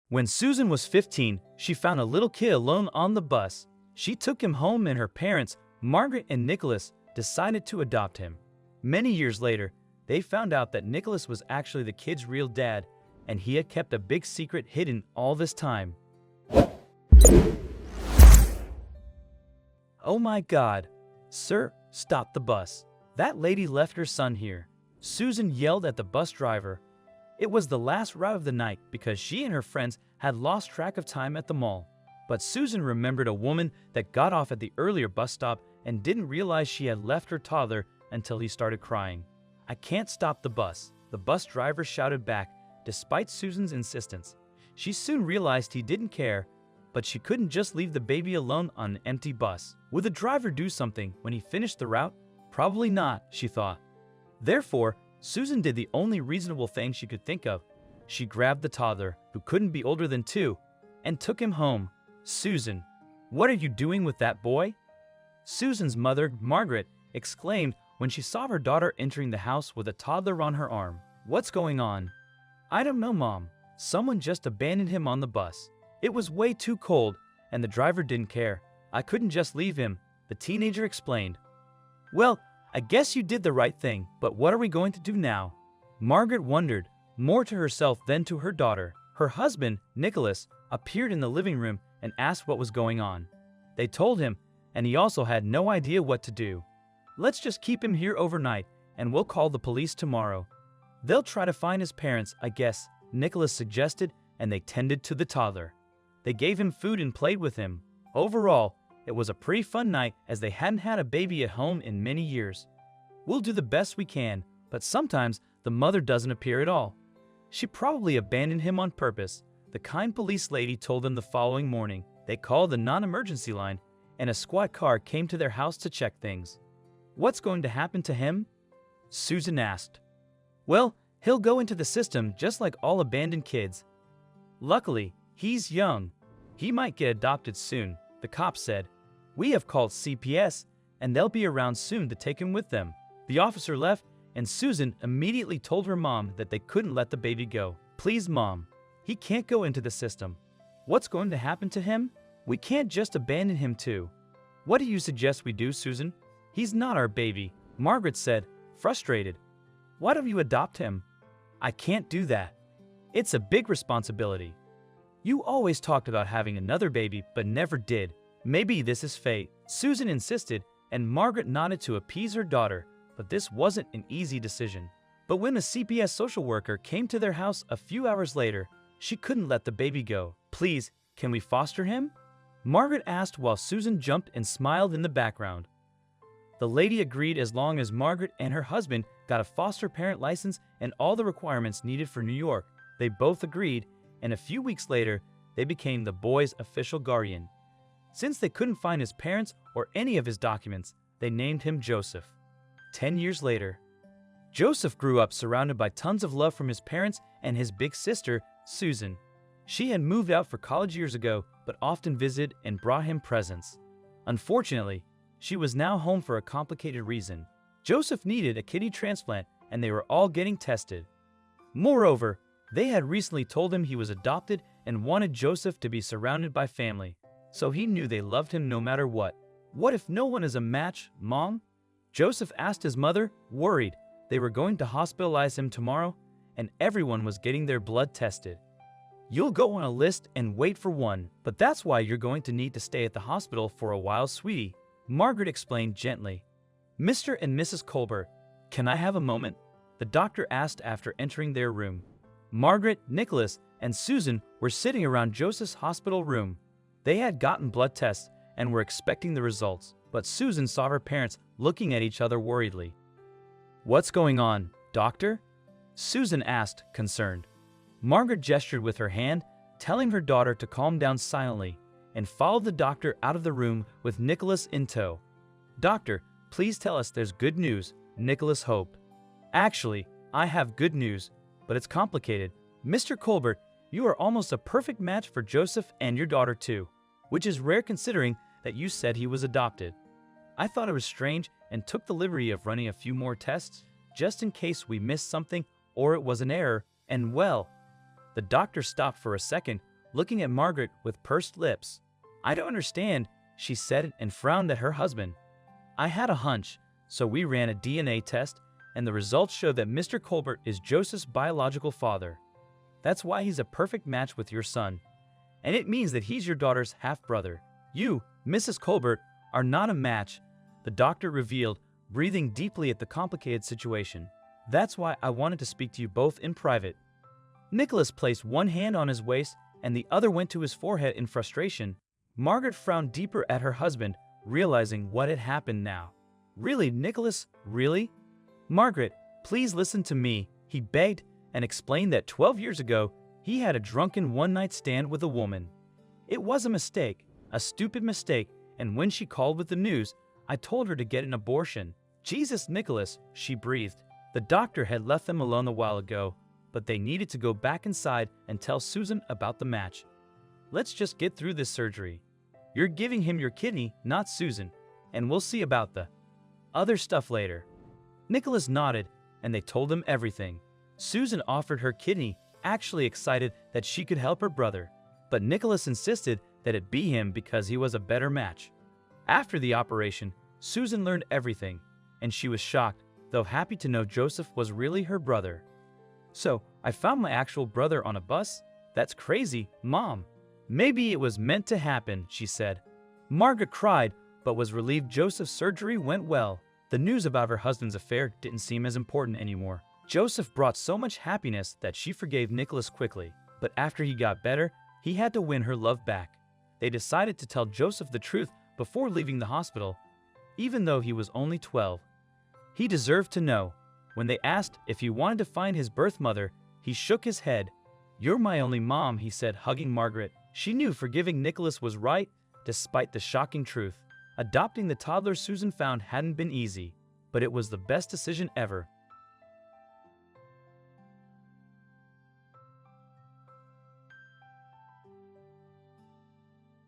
When Susan was 15, she found a little kid alone on the bus. She took him home and her parents, Margaret and Nicholas, decided to adopt him. Many years later, they found out that Nicholas was actually the kid's real dad, and he had kept a big secret hidden all this time. Oh my God! Sir, stop the bus. That lady left her son here. Susan yelled at the bus driver. It was the last route of the night because she and her friends had lost track of time at the mall. But Susan remembered a woman that got off at the earlier bus stop and didn't realize she had left her toddler until he started crying. "I can't stop the bus," the bus driver shouted back, despite Susan's insistence. She soon realized he didn't care, but she couldn't just leave the baby alone on an empty bus. Would the driver do something when he finished the route? Probably not, she thought. Therefore, Susan did the only reasonable thing she could think of. She grabbed the toddler, who couldn't be older than 2, and took him home. "Susan, what are you doing with that boy?" Susan's mother, Margaret, exclaimed when she saw her daughter entering the house with a toddler on her arm. "What's going on?" "I don't know, Mom. Someone just abandoned him on the bus. It was way too cold, and the driver didn't care. I couldn't just leave him," the teenager explained. "Well, I guess you did the right thing, but what are we going to do now?" Margaret wondered, more to herself than to her daughter. Her husband, Nicholas, appeared in the living room and asked what was going on. They told him, and he also had no idea what to do. "Let's just keep him here overnight, and we'll call the police tomorrow. They'll try to find his parents, I guess," Nicholas suggested, and they tended to the toddler. They gave him food and played with him. Overall, it was a pretty fun night as they hadn't had a baby at home in many years. "We'll do the best we can, but sometimes the mother doesn't appear at all. She probably abandoned him on purpose," the kind police lady told them the following morning. They called the non-emergency line, and a squad car came to their house to check things. "What's going to happen to him?" Susan asked. "Well, he'll go into the system just like all abandoned kids. Luckily, he's young. He might get adopted soon," the cop said. "We have called CPS, and they'll be around soon to take him with them." The officer left, and Susan immediately told her mom that they couldn't let the baby go. "Please, Mom, he can't go into the system. What's going to happen to him? We can't just abandon him too." "What do you suggest we do, Susan? He's not our baby," Margaret said, frustrated. "Why don't you adopt him?" "I can't do that. It's a big responsibility. You always talked about having another baby, but never did. Maybe this is fate." Susan insisted, and Margaret nodded to appease her daughter, but this wasn't an easy decision. But when a CPS social worker came to their house a few hours later, she couldn't let the baby go. "Please, can we foster him?" Margaret asked while Susan jumped and smiled in the background. The lady agreed as long as Margaret and her husband got a foster parent license and all the requirements needed for New York. They both agreed, and a few weeks later, they became the boy's official guardian. Since they couldn't find his parents or any of his documents, they named him Joseph. 10 years later, Joseph grew up surrounded by tons of love from his parents and his big sister, Susan. She had moved out for college years ago, but often visited and brought him presents. Unfortunately, she was now home for a complicated reason. Joseph needed a kidney transplant, and they were all getting tested. Moreover, they had recently told him he was adopted and wanted Joseph to be surrounded by family, so he knew they loved him no matter what. "What if no one is a match, Mom?" Joseph asked his mother, worried. They were going to hospitalize him tomorrow, and everyone was getting their blood tested. "You'll go on a list and wait for one, but that's why you're going to need to stay at the hospital for a while, sweetie," Margaret explained gently. "Mr. and Mrs. Colbert, can I have a moment?" the doctor asked after entering their room. Margaret, Nicholas, and Susan were sitting around Joseph's hospital room. They had gotten blood tests and were expecting the results, but Susan saw her parents looking at each other worriedly. "What's going on, doctor?" Susan asked, concerned. Margaret gestured with her hand, telling her daughter to calm down silently, and followed the doctor out of the room with Nicholas in tow. "Doctor, please tell us there's good news," Nicholas hoped. "Actually, I have good news, but it's complicated. Mr. Colbert, you are almost a perfect match for Joseph and your daughter too, which is rare considering that you said he was adopted. I thought it was strange and took the liberty of running a few more tests, just in case we missed something or it was an error, and well..." The doctor stopped for a second, looking at Margaret with pursed lips. "I don't understand," she said and frowned at her husband. "I had a hunch, so we ran a DNA test, and the results show that Mr. Colbert is Joseph's biological father. That's why he's a perfect match with your son. And it means that he's your daughter's half-brother. You, Mrs. Colbert, are not a match," the doctor revealed, breathing deeply at the complicated situation. "That's why I wanted to speak to you both in private." Nicholas placed one hand on his waist and the other went to his forehead in frustration. Margaret frowned deeper at her husband, realizing what had happened now. "Really, Nicholas? Really?" "Margaret, please listen to me," he begged, and explained that 12 years ago, he had a drunken one-night stand with a woman. "It was a mistake, a stupid mistake, and when she called with the news, I told her to get an abortion." "Jesus, Nicholas," she breathed. The doctor had left them alone a while ago, but they needed to go back inside and tell Susan about the match. "Let's just get through this surgery. You're giving him your kidney, not Susan, and we'll see about the other stuff later." Nicholas nodded, and they told him everything. Susan offered her kidney, actually excited that she could help her brother, but Nicholas insisted that it be him because he was a better match. After the operation, Susan learned everything, and she was shocked, though happy to know Joseph was really her brother. "So, I found my actual brother on a bus? That's crazy, Mom." "Maybe it was meant to happen," she said. Margaret cried, but was relieved Joseph's surgery went well. The news about her husband's affair didn't seem as important anymore. Joseph brought so much happiness that she forgave Nicholas quickly, but after he got better, he had to win her love back. They decided to tell Joseph the truth before leaving the hospital, even though he was only 12. He deserved to know. When they asked if he wanted to find his birth mother, he shook his head. "You're my only mom," he said, hugging Margaret. She knew forgiving Nicholas was right, despite the shocking truth. Adopting the toddler Susan found hadn't been easy, but it was the best decision ever.